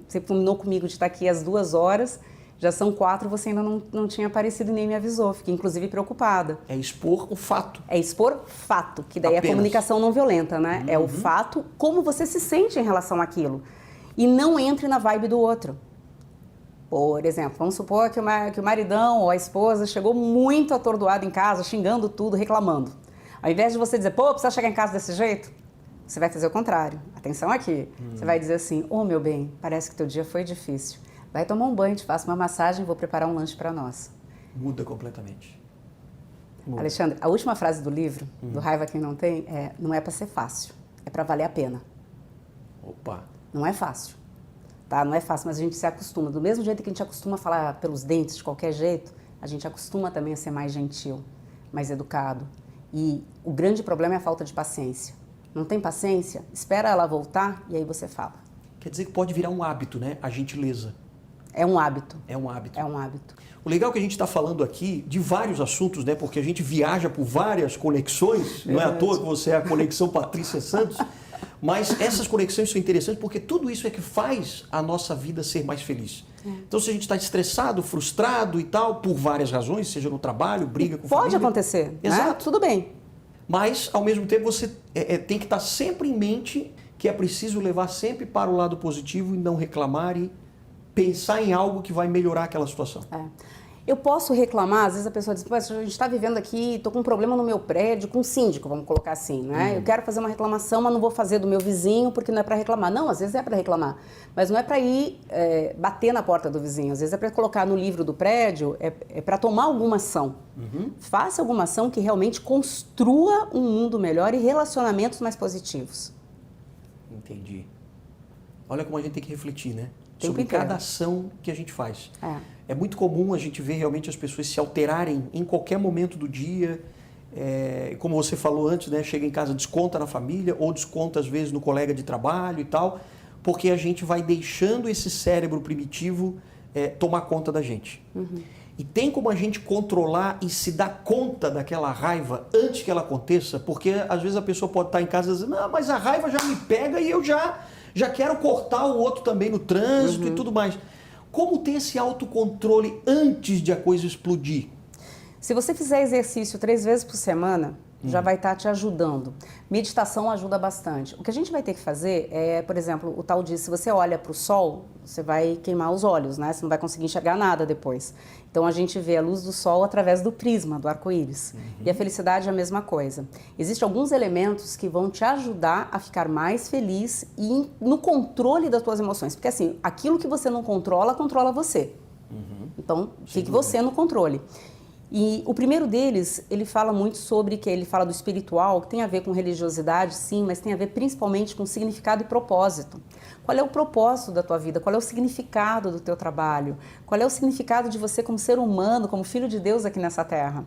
você combinou comigo de estar aqui às 2 horas, já são 4, você ainda não tinha aparecido e nem me avisou. Fiquei inclusive preocupada. É expor o fato. É expor fato, que daí Apenas. É a comunicação não violenta, né? É o fato, como você se sente em relação àquilo. E não entre na vibe do outro. Por exemplo, vamos supor que o maridão ou a esposa chegou muito atordoado em casa, xingando tudo, reclamando. Ao invés de você dizer, pô, precisa chegar em casa desse jeito, você vai fazer o contrário. Atenção aqui. Você vai dizer assim, ô meu bem, parece que teu dia foi difícil. Vai tomar um banho, te faço uma massagem, vou preparar um lanche para nós. Muda completamente. Muda. Alexandre, a última frase do livro, do Raiva Quem Não Tem, não é para ser fácil, é para valer a pena. Opa. Não é fácil. Tá? Não é fácil, mas a gente se acostuma. Do mesmo jeito que a gente acostuma a falar pelos dentes, de qualquer jeito, a gente acostuma também a ser mais gentil, mais educado. E o grande problema é a falta de paciência. Não tem paciência? Espera ela voltar e aí você fala. Quer dizer que pode virar um hábito, né? A gentileza. É um hábito. É um hábito. É um hábito. O legal é que a gente está falando aqui de vários assuntos, né? Porque a gente viaja por várias conexões. Não é à toa que você é a conexão Patrícia Santos. Mas essas conexões são interessantes porque tudo isso é que faz a nossa vida ser mais feliz. Então, se a gente está estressado, frustrado e tal, por várias razões, seja no trabalho, briga com família... Pode acontecer, Exato. né? Tudo bem. Mas, ao mesmo tempo, você tem que estar sempre em mente que é preciso levar sempre para o lado positivo e não reclamar e pensar em algo que vai melhorar aquela situação. Eu posso reclamar, às vezes a pessoa diz, a gente está vivendo aqui, estou com um problema no meu prédio, com um síndico, vamos colocar assim, né? Eu quero fazer uma reclamação, mas não vou fazer do meu vizinho porque não é para reclamar. Não, às vezes é para reclamar, mas não é para ir bater na porta do vizinho. Às vezes é para colocar no livro do prédio, é para tomar alguma ação. Faça alguma ação que realmente construa um mundo melhor e relacionamentos mais positivos. Entendi. Olha como a gente tem que refletir, né? Tempo Sobre inteiro. cada ação que a gente faz. É muito comum a gente ver realmente as pessoas se alterarem em qualquer momento do dia. Como você falou antes, né? Chega em casa, desconta na família ou desconta às vezes no colega de trabalho e tal, porque a gente vai deixando esse cérebro primitivo tomar conta da gente. E tem como a gente controlar e se dar conta daquela raiva antes que ela aconteça, porque às vezes a pessoa pode estar em casa dizendo, não, mas a raiva já me pega e eu já quero cortar o outro também no trânsito e tudo mais. Como ter esse autocontrole antes de a coisa explodir? Se você fizer exercício 3 vezes por semana, já vai estar te ajudando. Meditação ajuda bastante. O que a gente vai ter que fazer é, por exemplo, o tal de, se você olha para o sol, você vai queimar os olhos, né? Você não vai conseguir enxergar nada depois. Então a gente vê a luz do sol através do prisma, do arco-íris. E a felicidade é a mesma coisa. Existem alguns elementos que vão te ajudar a ficar mais feliz e no controle das tuas emoções. Porque assim, aquilo que você não controla, controla você. Então, fique você no controle. E o primeiro deles, ele fala muito sobre, que ele fala do espiritual, que tem a ver com religiosidade, sim, mas tem a ver principalmente com significado e propósito. Qual é o propósito da tua vida? Qual é o significado do teu trabalho? Qual é o significado de você como ser humano, como filho de Deus aqui nessa terra?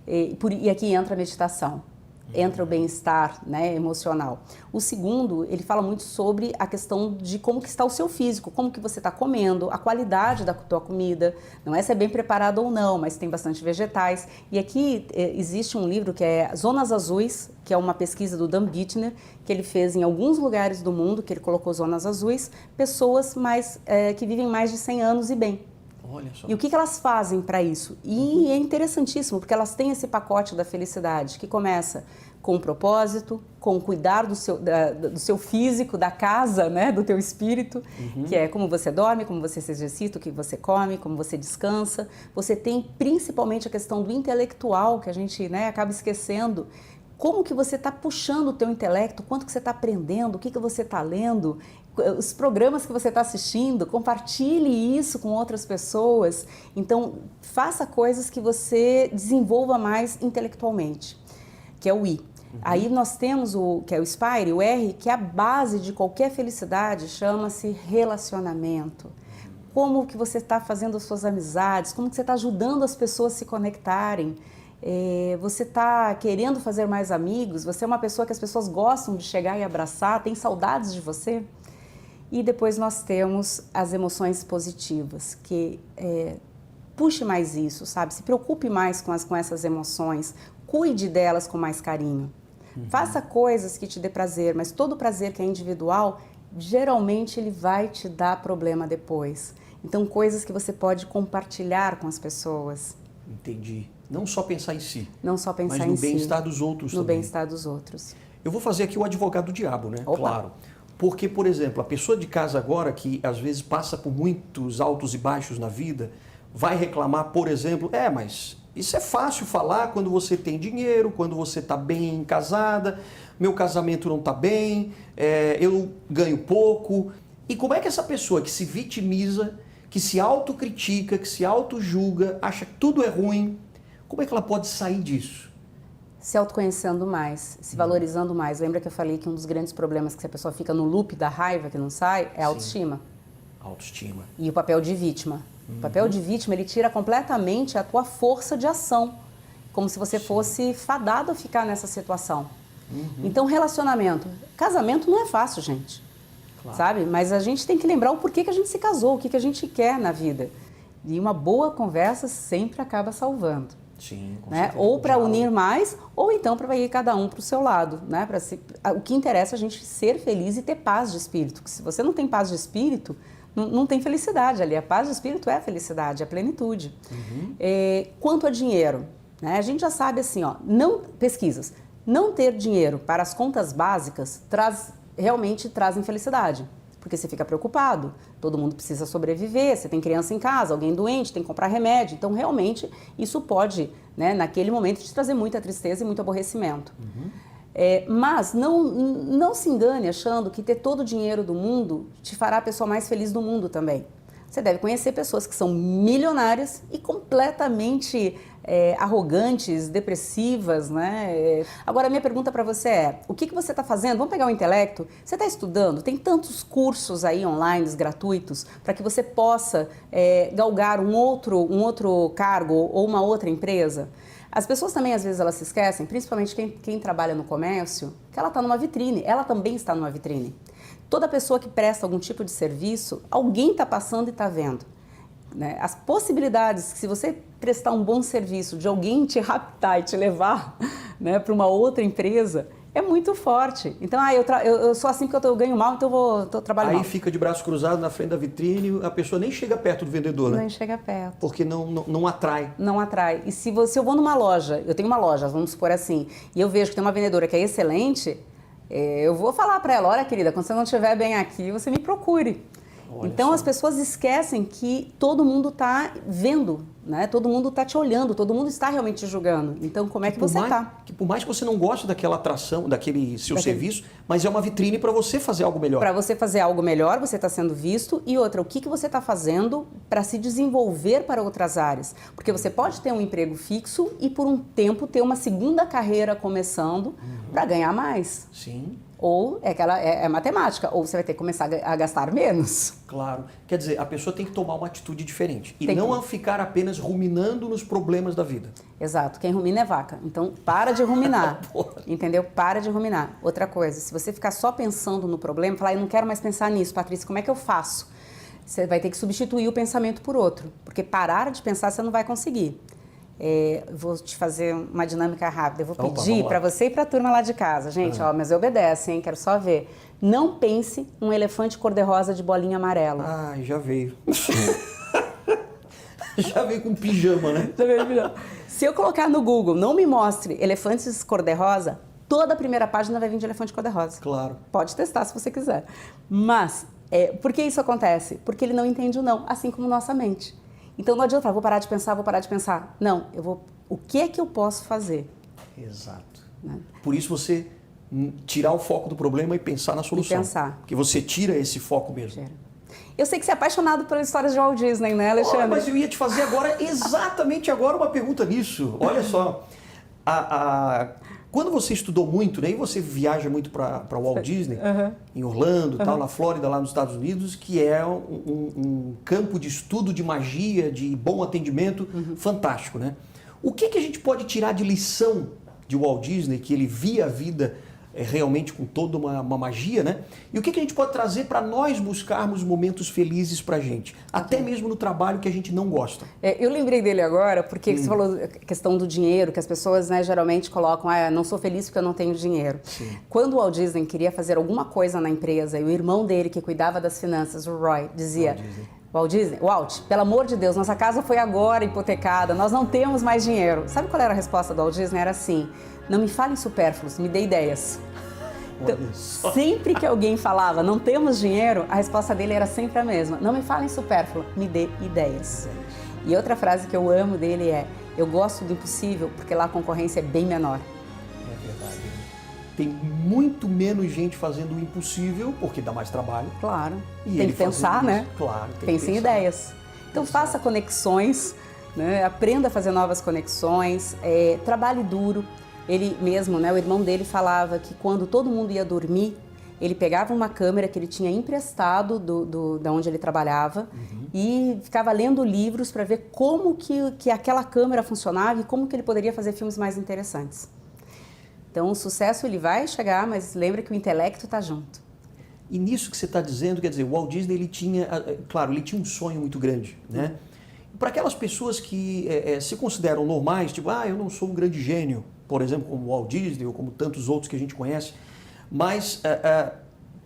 E aqui entra a meditação. Entra o bem-estar, né, emocional. O segundo, ele fala muito sobre a questão de como que está o seu físico, como que você está comendo, a qualidade da tua comida, não é se é bem preparado ou não, mas tem bastante vegetais. E aqui existe um livro que é Zonas Azuis, que é uma pesquisa do Dan Bittner, que ele fez em alguns lugares do mundo, que ele colocou zonas azuis, pessoas que vivem mais de 100 anos e bem. Olha só. E o que elas fazem para isso? E é interessantíssimo, porque elas têm esse pacote da felicidade, que começa com o propósito, com o cuidar do seu físico, da casa, né, do teu espírito, que é como você dorme, como você se exercita, o que você come, como você descansa. Você tem principalmente a questão do intelectual, que a gente, né, acaba esquecendo. Como que você está puxando o teu intelecto, quanto que você está aprendendo, o que você está lendo, os programas que você está assistindo, compartilhe isso com outras pessoas. Então, faça coisas que você desenvolva mais intelectualmente, que é o I. Aí nós temos que é o Spire, o R, que é a base de qualquer felicidade, chama-se relacionamento. Como que você está fazendo as suas amizades, como que você está ajudando as pessoas a se conectarem. Você está querendo fazer mais amigos, você é uma pessoa que as pessoas gostam de chegar e abraçar, tem saudades de você. E depois nós temos as emoções positivas, que puxe mais isso, sabe? Se preocupe mais com essas emoções, cuide delas com mais carinho. Faça coisas que te dê prazer, mas todo prazer que é individual, geralmente ele vai te dar problema depois. Então, coisas que você pode compartilhar com as pessoas. Entendi. Não só pensar em si. Não só pensar em si. Mas no bem-estar dos outros também. No bem-estar dos outros. Eu vou fazer aqui o advogado do diabo, né? Opa. Claro. Porque, por exemplo, a pessoa de casa agora, que às vezes passa por muitos altos e baixos na vida, vai reclamar, por exemplo, mas isso é fácil falar quando você tem dinheiro, quando você está bem casada, meu casamento não está bem, eu ganho pouco. E como é que essa pessoa que se vitimiza, que se autocritica, que se autojulga, acha que tudo é ruim, como é que ela pode sair disso? Se autoconhecendo mais, se valorizando mais. Lembra que eu falei que um dos grandes problemas que a pessoa fica no loop da raiva que não sai é a autoestima. Autoestima. E o papel de vítima. O papel de vítima, ele tira completamente a tua força de ação, como se você fosse fadado a ficar nessa situação. Então, relacionamento. Casamento não é fácil, gente. Claro. Sabe? Mas a gente tem que lembrar o porquê que a gente se casou, o que a gente quer na vida. E uma boa conversa sempre acaba salvando. Sim, com né? certeza. Ou para unir mais, ou então para ir cada um para o seu lado. Né? O que interessa é a gente ser feliz e ter paz de espírito. Porque se você não tem paz de espírito, não tem felicidade ali. A paz de espírito é a felicidade, é a plenitude. Quanto a dinheiro, né? A gente já sabe assim, pesquisas, não ter dinheiro para as contas básicas realmente traz infelicidade. Porque você fica preocupado, todo mundo precisa sobreviver, você tem criança em casa, alguém doente, tem que comprar remédio. Então, realmente, isso pode, né, naquele momento, te trazer muita tristeza e muito aborrecimento. Mas não se engane achando que ter todo o dinheiro do mundo te fará a pessoa mais feliz do mundo também. Você deve conhecer pessoas que são milionárias e completamente arrogantes, depressivas, né? Agora, a minha pergunta para você é, o que você está fazendo? Vamos pegar o intelecto? Você está estudando? Tem tantos cursos aí online, gratuitos, para que você possa galgar um outro cargo ou uma outra empresa? As pessoas também, às vezes, elas se esquecem, principalmente quem trabalha no comércio, que ela está numa vitrine, ela também está numa vitrine. Toda pessoa que presta algum tipo de serviço, alguém está passando e está vendo. Né? As possibilidades, se você prestar um bom serviço, de alguém te raptar e te levar, né, para uma outra empresa, é muito forte. Então, eu sou assim porque eu ganho mal, então eu trabalho mal. Aí fica de braço cruzado na frente da vitrine, a pessoa nem chega perto do vendedor, né? Nem chega perto. Porque não atrai. Não atrai. E se eu vou numa loja, eu tenho uma loja, vamos supor assim, e eu vejo que tem uma vendedora que é excelente, eu vou falar para ela, olha querida, quando você não estiver bem aqui, você me procure. Olha Então só. as pessoas esquecem que todo mundo está vendo, né? Todo mundo está te olhando, todo mundo está realmente te julgando. Então como é que você está? Que por mais que você não goste daquela atração, daquele seu serviço, mas é uma vitrine para você fazer algo melhor. Para você fazer algo melhor, você está sendo visto. E outra, o que você está fazendo para se desenvolver para outras áreas? Porque você pode ter um emprego fixo e por um tempo ter uma segunda carreira começando para ganhar mais. Sim. Ou é matemática, ou você vai ter que começar a gastar menos. Claro. Quer dizer, a pessoa tem que tomar uma atitude diferente. E Tem não que. ficar apenas ruminando nos problemas da vida. Exato. Quem rumina é vaca. Então, para de ruminar. Porra. Entendeu? Para de ruminar. Outra coisa, se você ficar só pensando no problema, falar, eu não quero mais pensar nisso, Patrícia, como é que eu faço? Você vai ter que substituir o pensamento por outro. Porque parar de pensar você não vai conseguir. Vou te fazer uma dinâmica rápida. Eu vou pedir para você e para a turma lá de casa. Gente, ó, mas obedece, hein? Quero só ver. Não pense um elefante cor-de-rosa de bolinha amarela. Ah, já veio. Já veio com pijama, né? Já veio pijama. Se eu colocar no Google, não me mostre elefantes cor-de-rosa, toda a primeira página vai vir de elefante cor-de-rosa. Claro. Pode testar se você quiser. Mas, por que isso acontece? Porque ele não entende o não, assim como nossa mente. Então não adianta, vou parar de pensar, vou parar de pensar. Não, o que é que eu posso fazer? Exato. Né? Por isso você tirar o foco do problema e pensar na solução. E pensar. Porque você tira esse foco mesmo. Eu sei que você é apaixonado pelas histórias de Walt Disney, né, Alexandre? Mas eu ia te fazer agora, exatamente agora, uma pergunta nisso. Olha só. Quando você estudou muito, né, e você viaja muito para Walt Disney, em Orlando, tal, na Flórida, lá nos Estados Unidos, que é um campo de estudo de magia, de bom atendimento, fantástico, né? O que a gente pode tirar de lição de Walt Disney, que ele via a vida realmente com toda uma magia, né? E o que a gente pode trazer para nós buscarmos momentos felizes para a gente, até mesmo no trabalho que a gente não gosta? Eu lembrei dele agora porque você falou a questão do dinheiro, que as pessoas, né, geralmente colocam, não sou feliz porque eu não tenho dinheiro. Sim. Quando o Walt Disney queria fazer alguma coisa na empresa e o irmão dele, que cuidava das finanças, o Roy, dizia... Walt, pelo amor de Deus, nossa casa foi agora hipotecada, nós não temos mais dinheiro. Sabe qual era a resposta do Walt Disney? Era assim, não me fale em supérfluos, me dê ideias. Então, sempre que alguém falava, não temos dinheiro, a resposta dele era sempre a mesma. Não me fale em supérfluo, me dê ideias. E outra frase que eu amo dele é, eu gosto do impossível porque lá a concorrência é bem menor. É verdade. Tem muito menos gente fazendo o impossível, porque dá mais trabalho. Claro. E tem que pensar, né? Claro. Pense em ideias. Então faça conexões, né? Aprenda a fazer novas conexões, trabalhe duro. Ele mesmo, né, o irmão dele falava que quando todo mundo ia dormir, ele pegava uma câmera que ele tinha emprestado da onde ele trabalhava e ficava lendo livros para ver como que aquela câmera funcionava e como que ele poderia fazer filmes mais interessantes. Então o sucesso ele vai chegar, mas lembra que o intelecto está junto. E nisso que você está dizendo, quer dizer, o Walt Disney, ele tinha um sonho muito grande, né? Para aquelas pessoas que se consideram normais, tipo, eu não sou um grande gênio, por exemplo, como o Walt Disney ou como tantos outros que a gente conhece, mas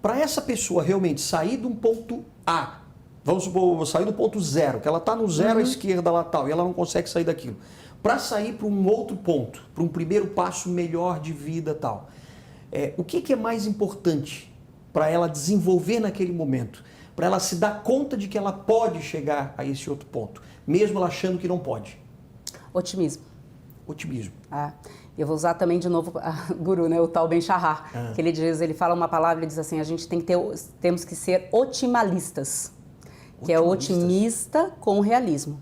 para essa pessoa realmente sair de um ponto A, vamos supor, sair do ponto zero, que ela está no zero à esquerda lá tal, e ela não consegue sair daquilo, para sair para um outro ponto, para um primeiro passo melhor de vida tal, o que é mais importante para ela desenvolver naquele momento, para ela se dar conta de que ela pode chegar a esse outro ponto, mesmo ela achando que não pode? Otimismo. Otimismo. Eu vou usar também de novo Guru, né, o tal Ben Shahar, que ele fala uma palavra, ele diz assim, a gente temos que ser otimalistas, que é otimista com realismo.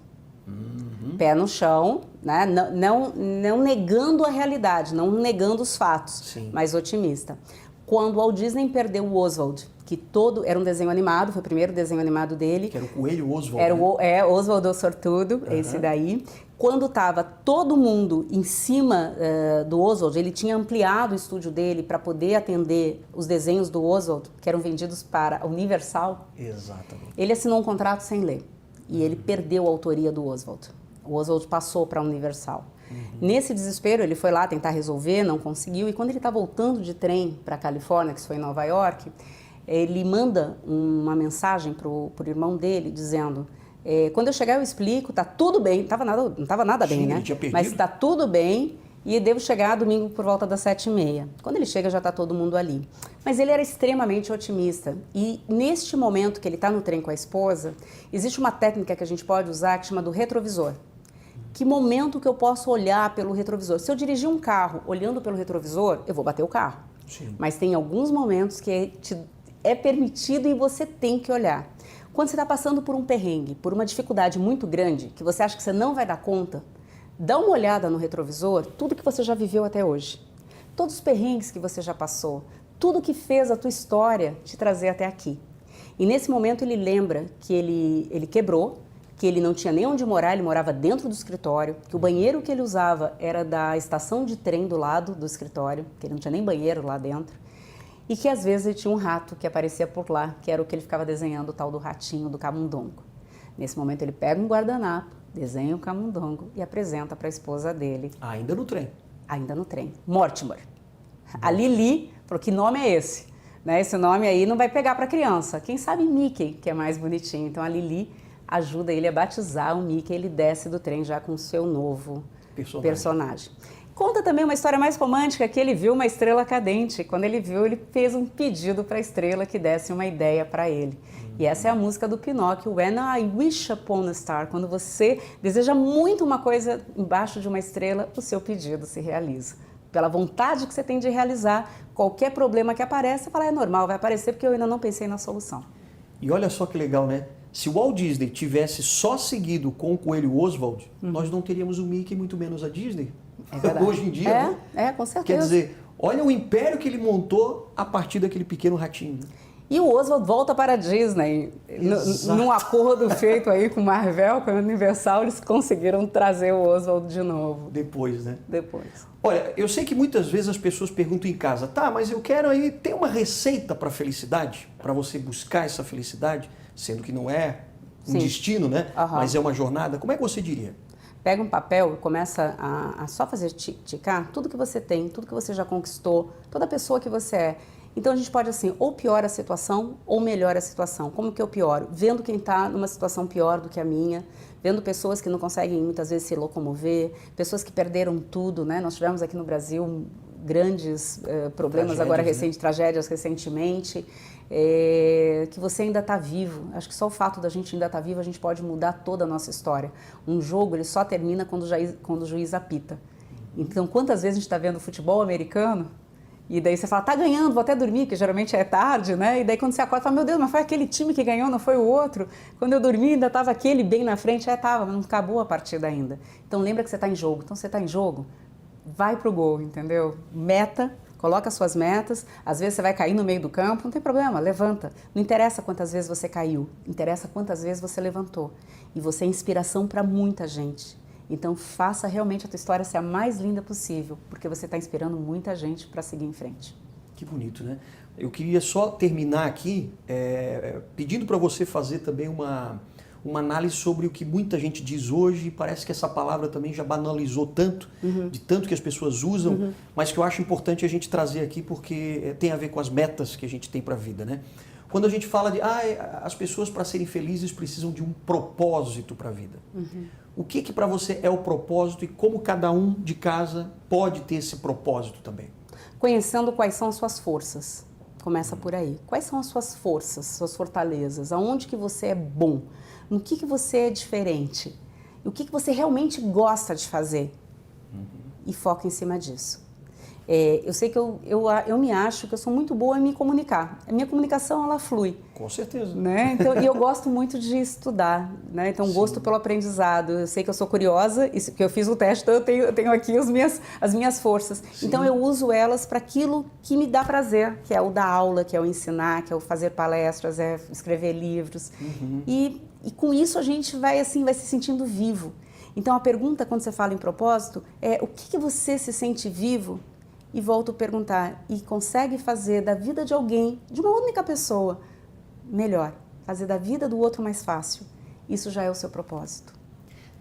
Pé no chão, né, não negando a realidade, não negando os fatos, mas otimista. Quando o Walt Disney perdeu o Oswald, que era um desenho animado, foi o primeiro desenho animado dele. Que era o Coelho Oswald. Era Oswald o Sortudo, esse daí. Quando estava todo mundo em cima do Oswald, ele tinha ampliado o estúdio dele para poder atender os desenhos do Oswald, que eram vendidos para a Universal. Exatamente. Ele assinou um contrato sem ler e ele perdeu a autoria do Oswald. O Oswald passou para a Universal. Nesse desespero, ele foi lá tentar resolver, não conseguiu. E quando ele está voltando de trem para a Califórnia, que foi em Nova York, ele manda uma mensagem para o irmão dele dizendo... quando eu chegar eu explico, tá tudo bem, não estava nada bem, né? Ele tinha perdido. Mas tá tudo bem e devo chegar domingo por volta das 7h30. Quando ele chega já está todo mundo ali. Mas ele era extremamente otimista e neste momento que ele está no trem com a esposa, existe uma técnica que a gente pode usar que chama do retrovisor. Que momento que eu posso olhar pelo retrovisor? Se eu dirigir um carro olhando pelo retrovisor, eu vou bater o carro. Sim. Mas tem alguns momentos que é permitido e você tem que olhar. Quando você está passando por um perrengue, por uma dificuldade muito grande, que você acha que você não vai dar conta, dá uma olhada no retrovisor, tudo que você já viveu até hoje. Todos os perrengues que você já passou, tudo que fez a tua história te trazer até aqui. E nesse momento ele lembra que ele quebrou, que ele não tinha nem onde morar, ele morava dentro do escritório, que o banheiro que ele usava era da estação de trem do lado do escritório, que ele não tinha nem banheiro lá dentro, e que às vezes ele tinha um rato que aparecia por lá, que era o que ele ficava desenhando, o tal do ratinho do camundongo. Nesse momento ele pega um guardanapo, desenha o camundongo e apresenta para a esposa dele. Ainda no trem. Ainda no trem. Mortimer. A Lili falou, que nome é esse? Né? Esse nome aí não vai pegar para criança. Quem sabe Mickey, que é mais bonitinho. Então a Lili ajuda ele a batizar o Mickey, ele desce do trem já com o seu novo personagem. Conta também uma história mais romântica, que ele viu uma estrela cadente. Quando ele viu, ele fez um pedido para a estrela que desse uma ideia para ele. E essa é a música do Pinóquio, When I Wish Upon a Star. Quando você deseja muito uma coisa embaixo de uma estrela, o seu pedido se realiza. Pela vontade que você tem de realizar, qualquer problema que apareça, você fala, é normal, vai aparecer porque eu ainda não pensei na solução. E olha só que legal, né? Se o Walt Disney tivesse só seguido com o coelho Oswald, nós não teríamos o Mickey, muito menos a Disney. É Hoje em dia, né? Com certeza. Quer dizer, olha o império que ele montou a partir daquele pequeno ratinho. E o Oswald volta para a Disney. Num acordo feito aí com Marvel, com a Universal, eles conseguiram trazer o Oswald de novo. Depois, né? Depois. Olha, eu sei que muitas vezes as pessoas perguntam em casa, tá, mas eu quero aí, tem uma receita para felicidade? Para você buscar essa felicidade? Sendo que não é um destino, né? Mas é uma jornada. Como é que você diria? Pega um papel e começa a só fazer ticar tudo que você tem, tudo que você já conquistou, toda pessoa que você é. Então a gente pode assim, ou piora a situação ou melhora a situação. Como que eu pioro? Vendo quem está numa situação pior do que a minha, vendo pessoas que não conseguem muitas vezes se locomover, pessoas que perderam tudo, né? Nós tivemos aqui no Brasil grandes problemas agora recentes, tragédias recentemente, que você ainda está vivo. Acho que só o fato da gente ainda estar vivo, a gente pode mudar toda a nossa história. Um jogo, ele só termina quando o juiz apita. Então, quantas vezes a gente está vendo futebol americano, e daí você fala, tá ganhando, vou até dormir, que geralmente é tarde, né? E daí quando você acorda, fala, meu Deus, mas foi aquele time que ganhou, não foi o outro? Quando eu dormi, ainda estava aquele bem na frente, estava, mas não acabou a partida ainda. Então lembra que você está em jogo. Então você está em jogo, vai pro gol, entendeu? Meta, coloca as suas metas, às vezes você vai cair no meio do campo, não tem problema, levanta. Não interessa quantas vezes você caiu, interessa quantas vezes você levantou. E você é inspiração para muita gente. Então faça realmente a tua história ser a mais linda possível, porque você está inspirando muita gente para seguir em frente. Que bonito, né? Eu queria só terminar aqui pedindo para você fazer também uma análise sobre o que muita gente diz hoje, e parece que essa palavra também já banalizou tanto, de tanto que as pessoas usam, mas que eu acho importante a gente trazer aqui porque tem a ver com as metas que a gente tem para a vida, né? Quando a gente fala de as pessoas para serem felizes precisam de um propósito para a vida. O que para você é o propósito e como cada um de casa pode ter esse propósito também? Conhecendo quais são as suas forças. Começa por aí. Quais são as suas forças, suas fortalezas? Aonde que você é bom? No que você é diferente? E o que você realmente gosta de fazer? E foca em cima disso. Eu sei que eu me acho que eu sou muito boa em me comunicar. A minha comunicação, ela flui. Com certeza. Né? Então, e eu gosto muito de estudar, né? Então, gosto pelo aprendizado. Eu sei que eu sou curiosa, que eu fiz o teste, então eu tenho aqui as minhas forças. Sim. Então, eu uso elas para aquilo que me dá prazer, que é o dar aula, que é o ensinar, que é o fazer palestras, é escrever livros. E com isso a gente vai se sentindo vivo. Então, a pergunta, quando você fala em propósito, é o que você se sente vivo? E volto a perguntar, e consegue fazer da vida de alguém, de uma única pessoa, melhor? Fazer da vida do outro mais fácil? Isso já é o seu propósito.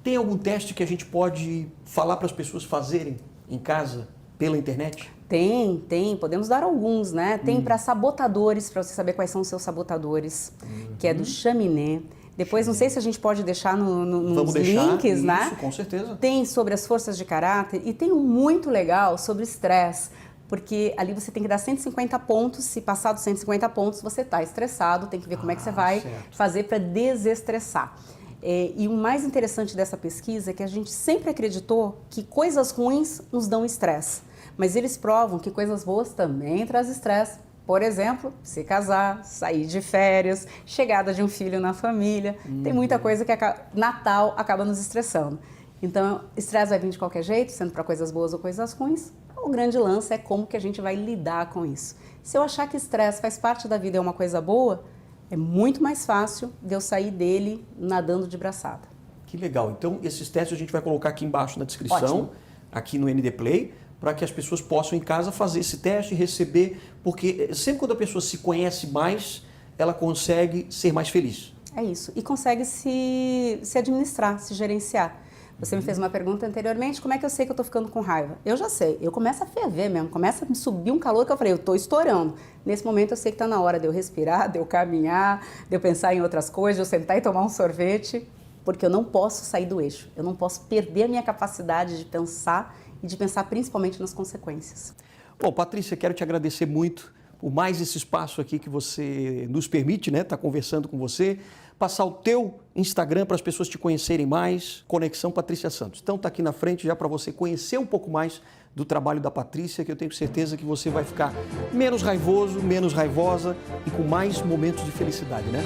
Tem algum teste que a gente pode falar para as pessoas fazerem em casa, pela internet? Tem. Podemos dar alguns, né? Tem para sabotadores, para você saber quais são os seus sabotadores, que é do Chaminé. Depois, não sei se a gente pode deixar nos Vamos deixar links, isso, né? Com certeza. Tem sobre as forças de caráter e tem um muito legal sobre estresse, porque ali você tem que dar 150 pontos, se passar dos 150 pontos você está estressado, tem que ver como é que você vai fazer para desestressar. E o mais interessante dessa pesquisa é que a gente sempre acreditou que coisas ruins nos dão estresse, mas eles provam que coisas boas também trazem estresse. Por exemplo, se casar, sair de férias, chegada de um filho na família, tem muita coisa que Natal acaba nos estressando. Então, estresse vai vir de qualquer jeito, sendo para coisas boas ou coisas ruins. O grande lance é como que a gente vai lidar com isso. Se eu achar que estresse faz parte da vida e é uma coisa boa, é muito mais fácil de eu sair dele nadando de braçada. Que legal. Então, esses testes a gente vai colocar aqui embaixo na descrição, Ótimo. aqui no ND Play, para que as pessoas possam em casa fazer esse teste e receber, porque sempre quando a pessoa se conhece mais, ela consegue ser mais feliz. É isso. E consegue se administrar, se gerenciar. Você me fez uma pergunta anteriormente, como é que eu sei que eu estou ficando com raiva? Eu já sei, eu começo a ferver mesmo, começa a me subir um calor que eu falei, eu estou estourando. Nesse momento eu sei que está na hora de eu respirar, de eu caminhar, de eu pensar em outras coisas, de eu sentar e tomar um sorvete, porque eu não posso sair do eixo, eu não posso perder a minha capacidade de pensar e de pensar principalmente nas consequências. Bom, Patrícia, quero te agradecer muito por mais esse espaço aqui que você nos permite, né, estar conversando com você, passar o teu Instagram para as pessoas te conhecerem mais, Conexão Patrícia Santos. Então está aqui na frente já para você conhecer um pouco mais do trabalho da Patrícia, que eu tenho certeza que você vai ficar menos raivoso, menos raivosa e com mais momentos de felicidade, né?